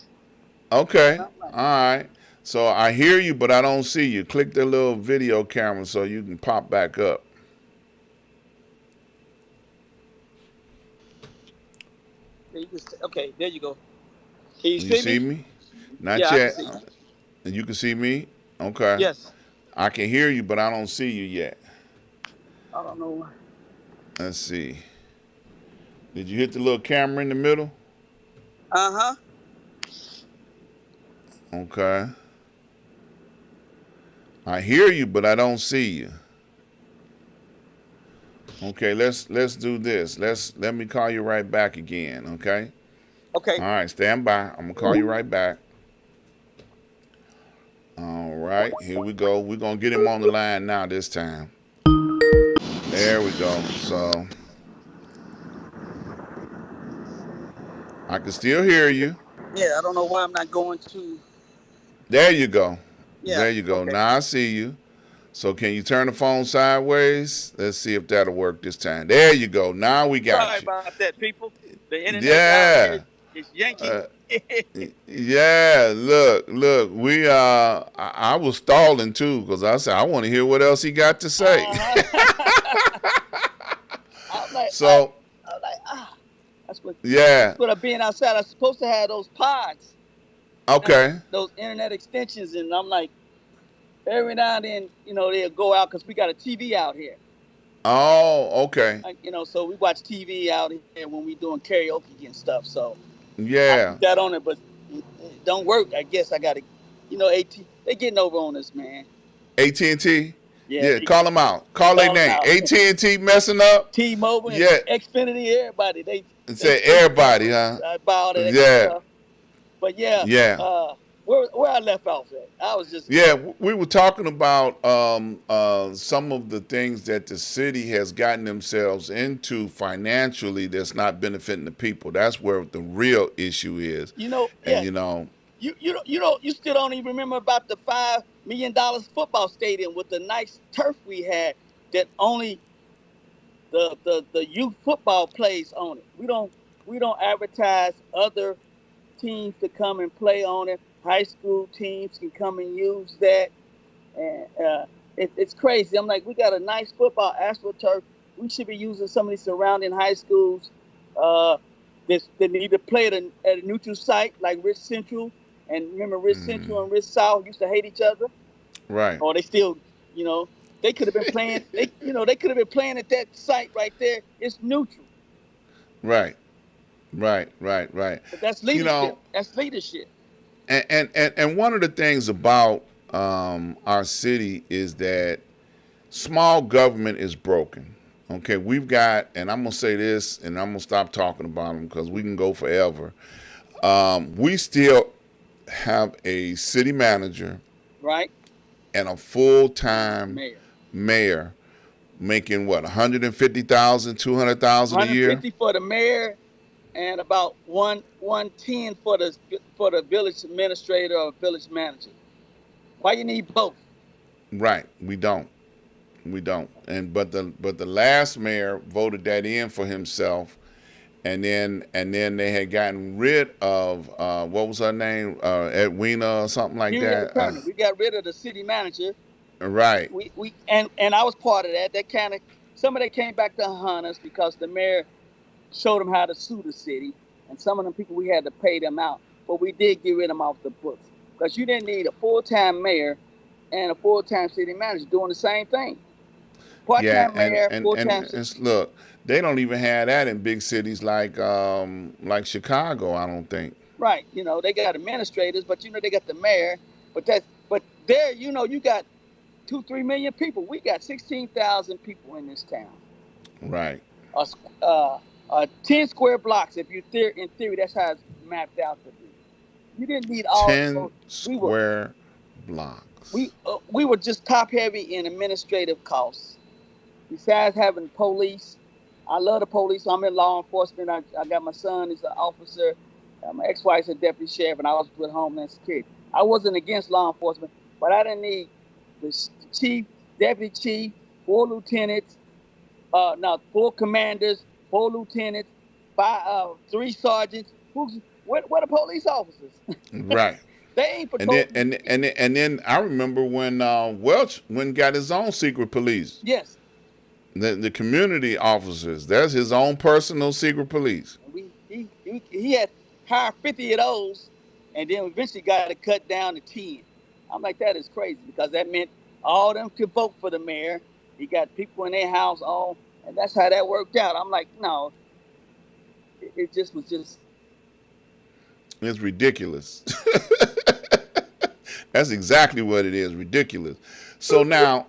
Okay, all right. So I hear you, but I don't see you. Click the little video camera so you can pop back up. Okay, there you go. Can you see me? Not yet. You can see me? Okay. Yes. I can hear you, but I don't see you yet. I don't know why. Let's see. Did you hit the little camera in the middle? Uh-huh. Okay. I hear you, but I don't see you. Okay, let's do this. Let me call you right back again, okay? Okay. All right, stand by. I'm gonna call you right back. All right, here we go. We're gonna get him on the line now this time. There we go. So I can still hear you. Yeah, I don't know why I'm not going to. There you go. Yeah, there you go. Okay. Now I see you. So can you turn the phone sideways? Let's see if that'll work this time. There you go. Now we got Sorry you. Sorry about that, people. The internet is yanking. Yeah, look. We I was stalling too because I said I want to hear what else he got to say. So I'm like, that's what. Yeah. That's what I'm being outside. I'm supposed to have those pods. Okay. Those internet extensions, and I'm like, every now and then, they'll go out because we got a TV out here. Oh, okay. So we watch TV out here when we doing karaoke and stuff. So yeah, I put that on it, but it don't work. I guess I got to, AT, they getting over on us, man. AT&T. Yeah, call them out. Call their name. AT&T messing up. T-Mobile, and Xfinity, everybody. They say everybody, huh? I buy all that stuff. But yeah. Where I left off at, I was just we were talking about some of the things that the city has gotten themselves into financially that's not benefiting the people. That's where the real issue is. And you still don't even remember about the $5 million football stadium with the nice turf we had that only the youth football plays on it. We don't advertise other teams to come and play on it. High school teams can come and use that, and it's crazy. I'm like, we got a nice football astroturf. We should be using some of these surrounding high schools. They need to play at a neutral site like Rich Central. And remember, Rich Central and Rich South used to hate each other. Right. Or they still, they could have been playing. They could have been playing at that site right there. It's neutral. Right. But that's leadership. That's leadership. And one of the things about our city is that small government is broken. Okay, we've got, and I'm gonna say this, and I'm gonna stop talking about them because we can go forever. We still have a city manager, right, and a full-time mayor making what, 150,000, 200,000 a year. 150 for the mayor, and about 110 for the village administrator or village manager. Why you need both? Right, we don't. And but the last mayor voted that in for himself, and then they had gotten rid of what was her name, Edwina or something like that. We got rid of the city manager. Right. And I was part of that. That kind of, some of that came back to haunt us because the mayor showed them how to sue the city, and some of them people we had to pay them out, but we did get rid of them off the books because you didn't need a full-time mayor and a full-time city manager doing the same thing. Part-time mayor, full-time. And look, they don't even have that in big cities like Chicago, I don't think. Right. They got administrators, but they got the mayor. But there, you got 2-3 million people. We got 16,000 people in this town. Right. 10 square blocks. If in theory, that's how it's mapped out to be. You didn't need all 10 square blocks. We were just top heavy in administrative costs. Besides having police, I love the police. I'm in law enforcement. I got my son is an officer. My ex-wife's a deputy sheriff, and I was with Homeland Security. I wasn't against law enforcement, but I didn't need the chief, deputy chief, 4 lieutenants, 4 commanders, 4 lieutenants, 3 sergeants. What are police officers? Right. They ain't patrolling. And then I remember when Welch got his own secret police. Yes. The community officers, that's his own personal secret police. He had hired 50 of those, and then eventually got it cut down to 10. I'm like, that is crazy, because that meant all of them could vote for the mayor. He got people in their house all, and that's how that worked out. I'm like, no, it just was just. It's ridiculous. That's exactly what it is, ridiculous. So now,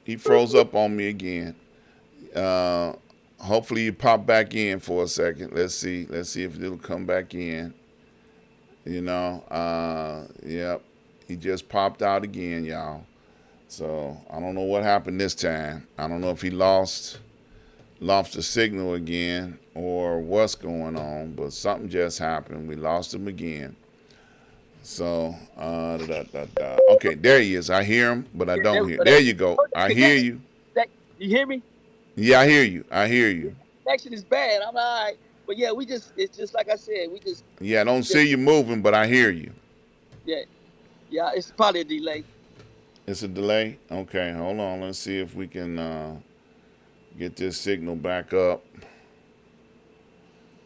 he froze up on me again. Hopefully you pop back in for a second. Let's see if it'll come back in. Yep. He just popped out again, y'all. So I don't know what happened this time. I don't know if he lost the signal again or what's going on, but something just happened. We lost him again. So, okay, there he is. I hear him, but I don't hear. There you go. I hear you. You hear me? Yeah, I hear you. Connection is bad. I'm all right. But yeah, it's just like I said, Yeah, I don't see you moving, but I hear you. Yeah, it's probably a delay. It's a delay? Okay, hold on. Let's see if we can get this signal back up.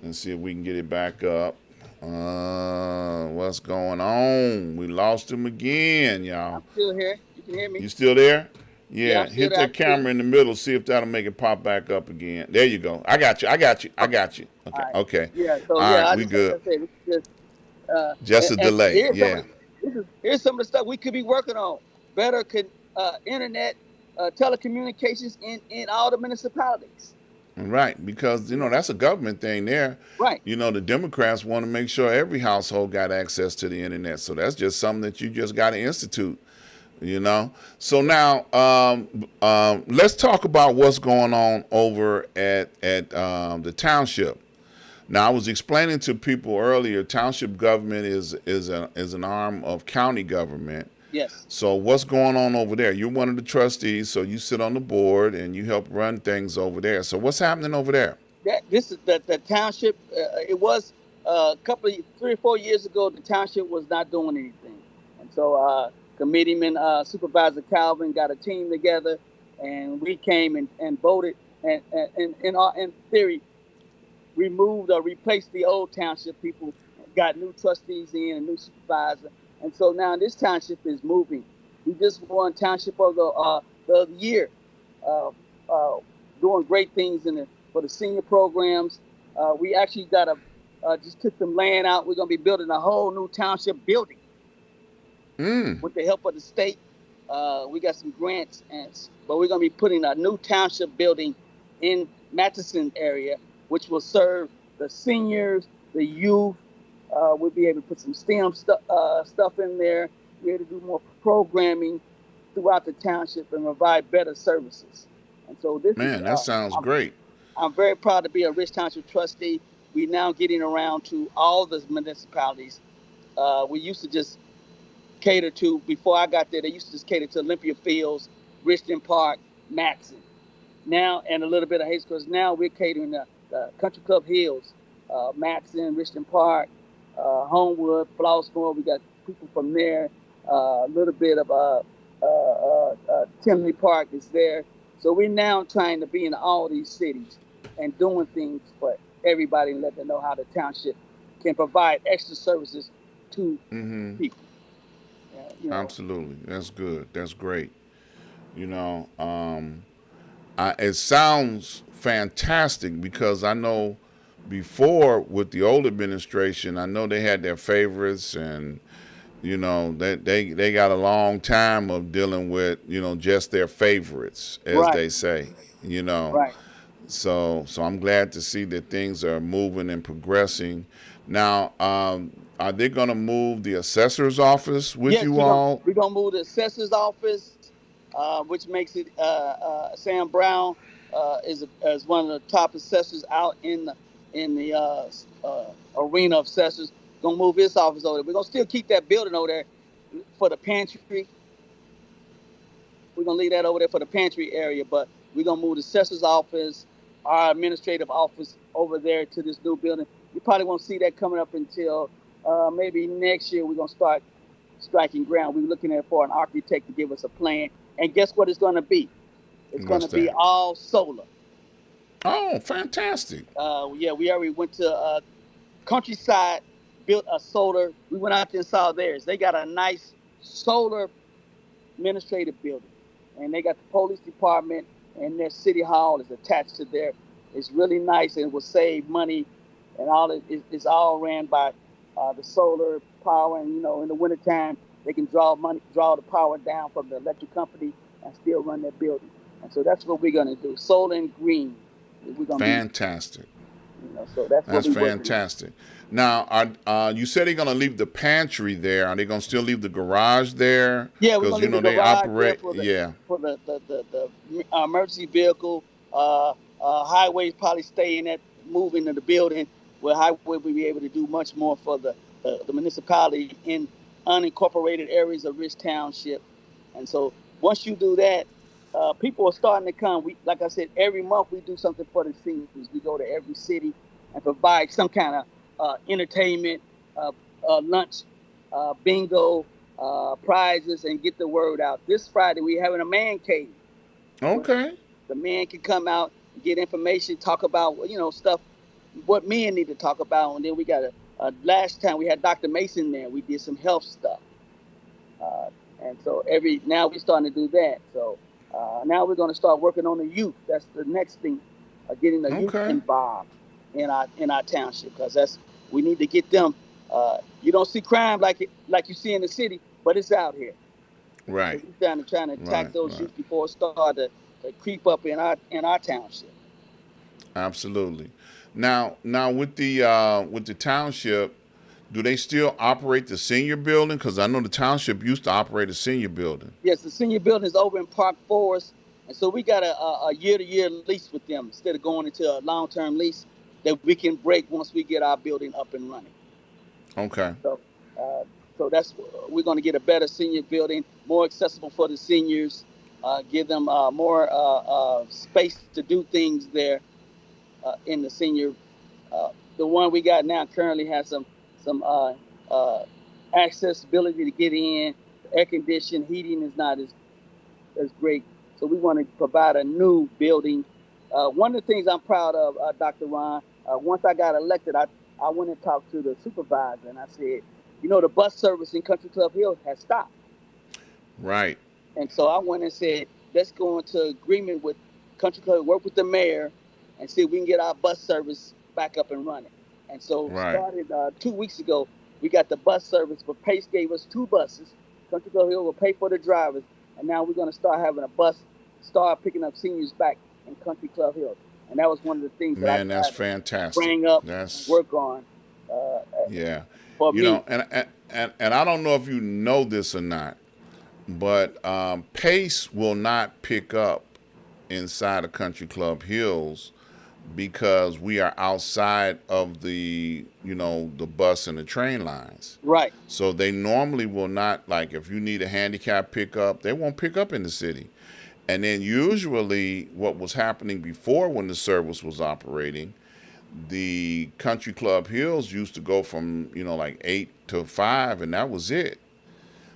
Let's see if we can get it back up. What's going on? We lost him again, y'all. I'm still here. You can hear me? You still there? Yeah, hit that camera in the middle. See if that'll make it pop back up again. There you go. I got you. Okay. Right. Okay. Yeah. So, all right, we good. Just a delay. Here's some of the stuff we could be working on. Better internet telecommunications in all the municipalities. Right, because that's a government thing there. Right. The Democrats want to make sure every household got access to the internet. So that's just something that you just got to institute. So now let's talk about what's going on over at the township. Now, I was explaining to people earlier, township government is an arm of county government, Yes. So what's going on over there? You're one of the trustees, so you sit on the board and you help run things over there. So what's happening over there? That this is the township. It was a couple of 3 or 4 years ago. The township was not doing anything, and so committeeman Supervisor Calvin got a team together, and we came and voted, and in theory removed or replaced the old township people, got new trustees in, a new supervisor, and so now this township is moving. We just won township of the other year, uh, uh, doing great things for the senior programs. We actually got just took some land out. We're gonna be building a whole new township building Mm. with the help of the state. We got some grants, but we're going to be putting a new township building in Matheson area, which will serve the seniors, the youth. We'll be able to put some STEM stuff in there. Be able to do more programming throughout the township and provide better services. And so this is, Man, that sounds great. I'm very proud to be a Rich Township trustee. We're now getting around to all the municipalities. We used to just cater to, before I got there, they used to just cater to Olympia Fields, Richton Park, Matson. Now, and a little bit of Hazel, because now we're catering to Country Club Hills, Matson, Richton Park, Homewood, Flossmoor. We got people from there. A little bit of Timley Park is there. So we're now trying to be in all these cities and doing things for everybody and let them know how the township can provide extra services to Mm-hmm. people. Absolutely. That's good. That's great. You know, it sounds fantastic because I know before with the old administration, I know they had their favorites, and they got a long time of dealing with just their favorites, as Right. they say. You know, Right. so I'm glad to see that things are moving and progressing. Now, are they going to move the assessor's office with Yes, you all? we're gonna move the assessor's office, which makes it Sam Brown is one of the top assessors out in the arena of assessors. Gonna move his office over there. We're gonna still keep that building over there for the pantry. We're gonna leave that over there for the pantry area, but we're gonna move the assessor's office, our administrative office over there to this new building. You probably won't see that coming up until maybe next year. We're gonna start striking ground. We're looking at for an architect to give us a plan. And guess what it's gonna be? It's What's gonna be that? all solar. Oh, fantastic. Yeah, we already went to Countryside, built a solar. We went out there and saw theirs. They got a nice solar administrative building, and they got the police department, and their city hall is attached to there. It's really nice, and it will save money, and it's all ran by the solar power. And in the wintertime, they can draw the power down from the electric company, and still run their building. And so that's what we're gonna do. Solar and green. We're gonna Fantastic. so that's what That's we're working on. fantastic. Now, you said they're going to leave the pantry there. Are they going to still leave the garage there? Yeah, we're Because gonna leave the they garage there operate. for Yeah. the emergency vehicle. Highways probably stay in that, move into the building, where highway will be able to do much more for the municipality in unincorporated areas of Rich Township. And so once you do that, people are starting to come. We, like I said, every month we do something for the seniors. We go to every city and provide some kind of entertainment, uh, lunch, bingo, prizes, and get the word out. This Friday we having a man cave. Okay. The men can come out, get information, talk about stuff, what men need to talk about. And then we got last time we had Dr. Mason there. We did some health stuff, uh, and so now we're starting to do that. So now we're going to start working on the youth. That's the next thing, getting the youth Okay. involved in our township, because we need to get them. You don't see crime like you see in the city, but it's out here. So Right. we're trying to attack Right. those Right. youth before it start to creep up in our township. Absolutely. Now with the township, do they still operate the senior building? Because I know the township used to operate a senior building. Yes, the senior building is over in Park Forest, and so we got a year-to-year lease with them instead of going into a long-term lease that we can break once we get our building up and running. Okay. So, uh, so we're going to get a better senior building, more accessible for the seniors, give them more space to do things there in the senior. Uh, the one we got now currently has some accessibility to get in. Air conditioning, heating is not as great. So we want to provide a new building. One of the things I'm proud of, Dr. Ron, once I got elected, I went and talked to the supervisor and I said, the bus service in Country Club Hill has stopped. Right. And so I went and said, let's go into agreement with Country Club, work with the mayor, and see if we can get our bus service back up and running. And so started 2 weeks ago, we got the bus service, but Pace gave us 2 buses. Country Club Hill will pay for the drivers, and now we're going to start having a bus start picking up seniors back in Country Club Hill. And that was one of the things that that's fantastic. Bring up, work on. Yeah. For me. And I don't know if you know this or not, but Pace will not pick up inside of Country Club Hills because we are outside of the the bus and the train lines. Right. So they normally will not, like, if you need a handicap pickup, they won't pick up in the city. And then usually what was happening before, when the service was operating, the Country Club Hills used to go from like 8 to 5, and that was it.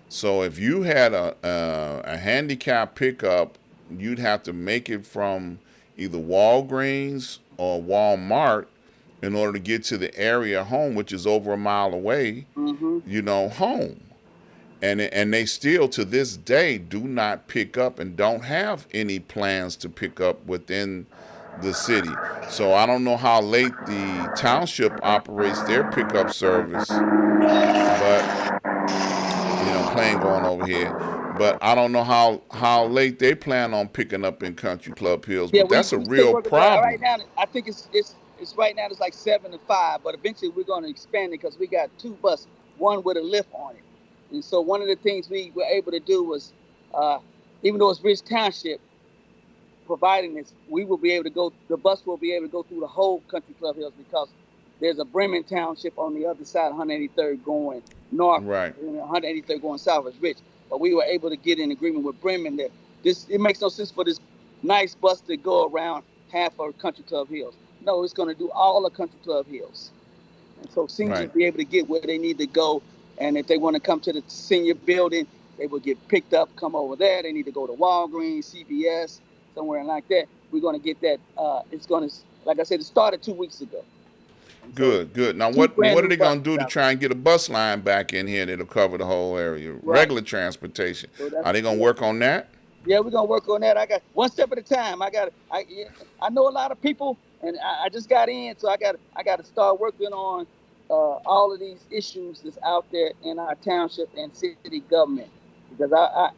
So if you had a handicap pickup, you'd have to make it from either Walgreens or Walmart in order to get to the area home, which is over a mile away, home. And they still, to this day, do not pick up and don't have any plans to pick up within the city. So I don't know how late the township operates their pickup service, but plane going over here. But I don't know how late they plan on picking up in Country Club Hills. Yeah, but that's a real problem. Right now, I think it's right now it's like 7 to 5, but eventually we're going to expand it because we got 2 buses, one with a lift on it. And so one of the things we were able to do was, even though it's Rich Township providing this, the bus will be able to go through the whole Country Club Hills because there's a Bremen Township on the other side, 183rd going north, right, 183rd going south is Rich. But we were able to get in agreement with Bremen that it makes no sense for this nice bus to go around half of Country Club Hills. No, it's going to do all of Country Club Hills. And so seniors will be able to get where they need to go. And if they want to come to the senior building, they will get picked up, come over there. They need to go to Walgreens, CVS, somewhere like that. We're going to get that. It's going to, like I said, it started 2 weeks ago. Good. Now, what are they going to do to try and get a bus line back in here that'll cover the whole area? Right. Regular transportation. So are they going to work on that? Yeah, we're going to work on that. I got one step at a time. I know a lot of people, and I just got in, so I got to start working on all of these issues that's out there in our township and city government. Because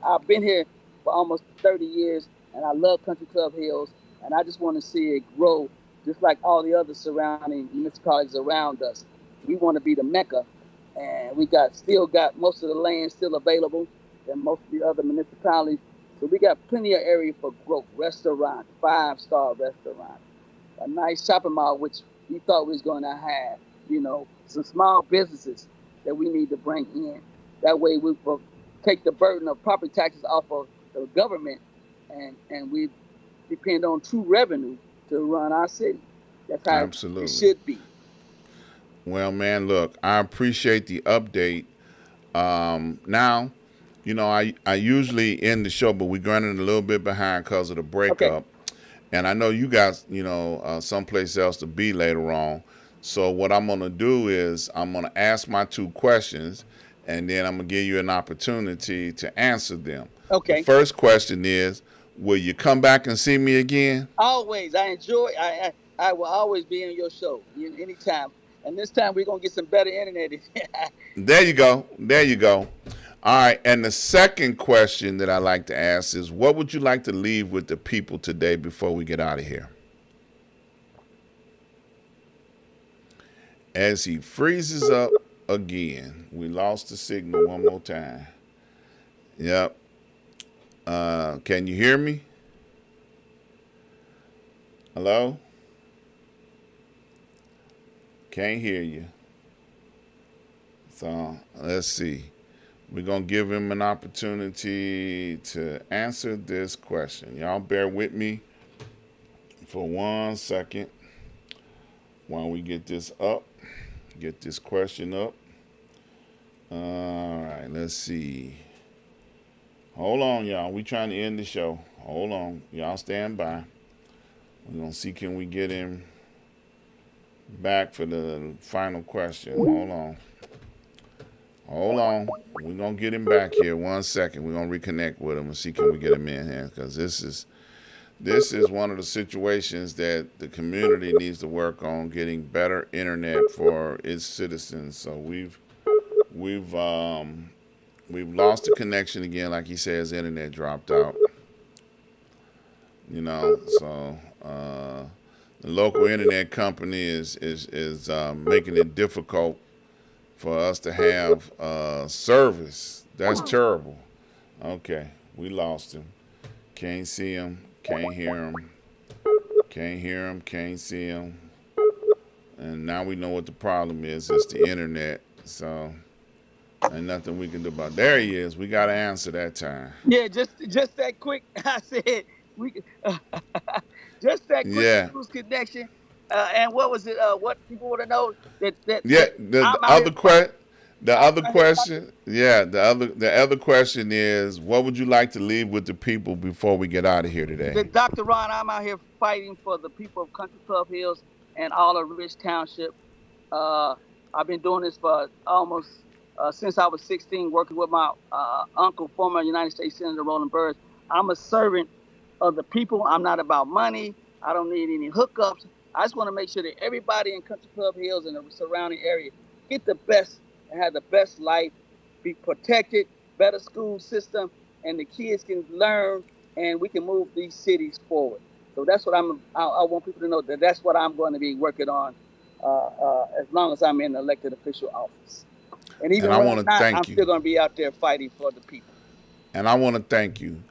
I've been here for almost 30 years, and I love Country Club Hills, and I just want to see it grow just like all the other surrounding municipalities around us. We want to be the Mecca, and we still got most of the land still available than most of the other municipalities. So we got plenty of area for growth. Restaurants, 5-star restaurants, a nice shopping mall, which we thought we was going to have, some small businesses that we need to bring in. That way we will take the burden of property taxes off of the government, and we depend on true revenue to run our city. That's how it should be. Well, man, look, I appreciate the update. Now, I usually end the show, but we're running a little bit behind because of the breakup. Okay. And I know you guys, someplace else to be later on. So what I'm going to do is I'm going to ask my 2 questions, and then I'm going to give you an opportunity to answer them. Okay. The first question is, will you come back and see me again? Always. I will always be on your show anytime. And this time we're going to get some better internet. There you go. All right. And the second question that I like to ask is, what would you like to leave with the people today before we get out of here? As he freezes up again, we lost the signal one more time. Yep. Can you hear me? Hello? Can't hear you. So let's see. We're going to give him an opportunity to answer this question. Y'all bear with me for 1 second while we get this up, get this question up. All right, let's see. Hold on, y'all. We trying to end the show. Hold on. Y'all stand by. We're going to see, can we get him back for the final question. Hold on. Hold on. We're going to get him back here. 1 second. We're going to reconnect with him and see, can we get him in here, because this is one of the situations that the community needs to work on, getting better internet for its citizens. So we've lost the connection again. Like he says, internet dropped out. You know, so the local internet company is making it difficult for us to have service. That's terrible. Okay, we lost him. Can't see him. Can't hear him. Can't hear him. Can't see him. And now we know what the problem is. It's the internet. So ain't nothing we can do about it. There he is. We got to answer that time. Yeah, just that quick. I said we just that quick news connection. And what was it? What people want to know that the other question is, what would you like to leave with the people before we get out of here today? Dr. Ron, I'm out here fighting for the people of Country Club Hills and all of Rich Township. I've been doing this for almost since I was 16, working with my uncle, former United States Senator Roland Burris. I'm a servant of the people. I'm not about money. I don't need any hookups. I just want to make sure that everybody in Country Club Hills and the surrounding area get the best and have the best life, be protected, better school system, and the kids can learn and we can move these cities forward. So that's what I want people to know, that that's what I'm going to be working on as long as I'm in the elected official office. And even when I'm still going to be out there fighting for the people. And I want to thank you.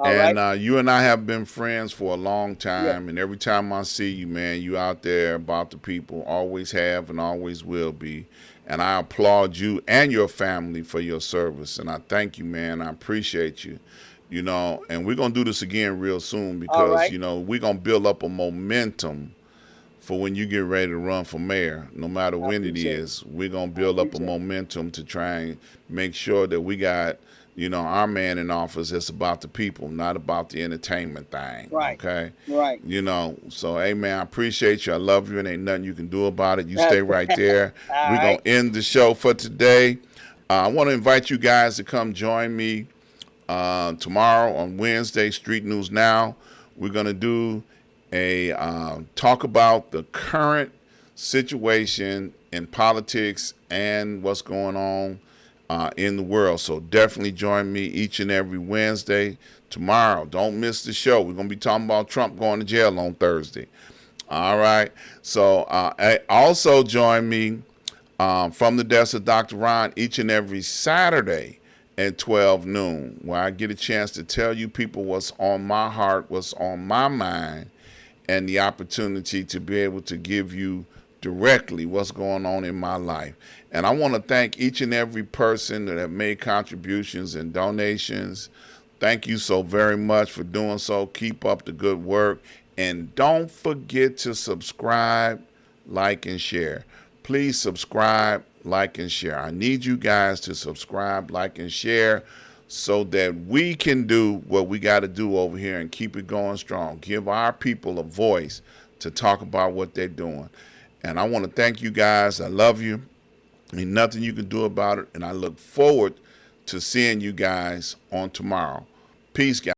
You and I have been friends for a long time, and every time I see you, man, you out there about the people, always have and always will be. And I applaud you and your family for your service, and I thank you, man. I appreciate you, you know, and we're going to do this again real soon because, you know, we're going to build up a momentum for when you get ready to run for mayor, no matter when it is. We're going to build up a momentum to try and make sure that we got, you know, our man in office that's about the people, not about the entertainment thing. Right. Okay. Right. You know, so, hey, man, I appreciate you. I love you, and ain't nothing you can do about it. You stay right there. We're going to end the show for today. I want to invite you guys to come join me tomorrow on Wednesday, Street News Now. We're going to do a talk about the current situation in politics and what's going on in the world. So definitely join me each and every Wednesday. Tomorrow, don't miss the show. We're going to be talking about Trump going to jail on Thursday. All right. So also join me from the desk of Dr. Ron each and every Saturday at 12 noon, where I get a chance to tell you people what's on my heart, what's on my mind, and the opportunity to be able to give you directly what's going on in my life. And I want to thank each and every person that have made contributions and donations. Thank you so very much for doing so. Keep up the good work. And don't forget to subscribe, like, and share. Please subscribe, like, and share. I need you guys to subscribe, like, and share so that we can do what we got to do over here and keep it going strong. Give our people a voice to talk about what they're doing. And I want to thank you guys. I love you. Ain't nothing you can do about it. And I look forward to seeing you guys on tomorrow. Peace, guys.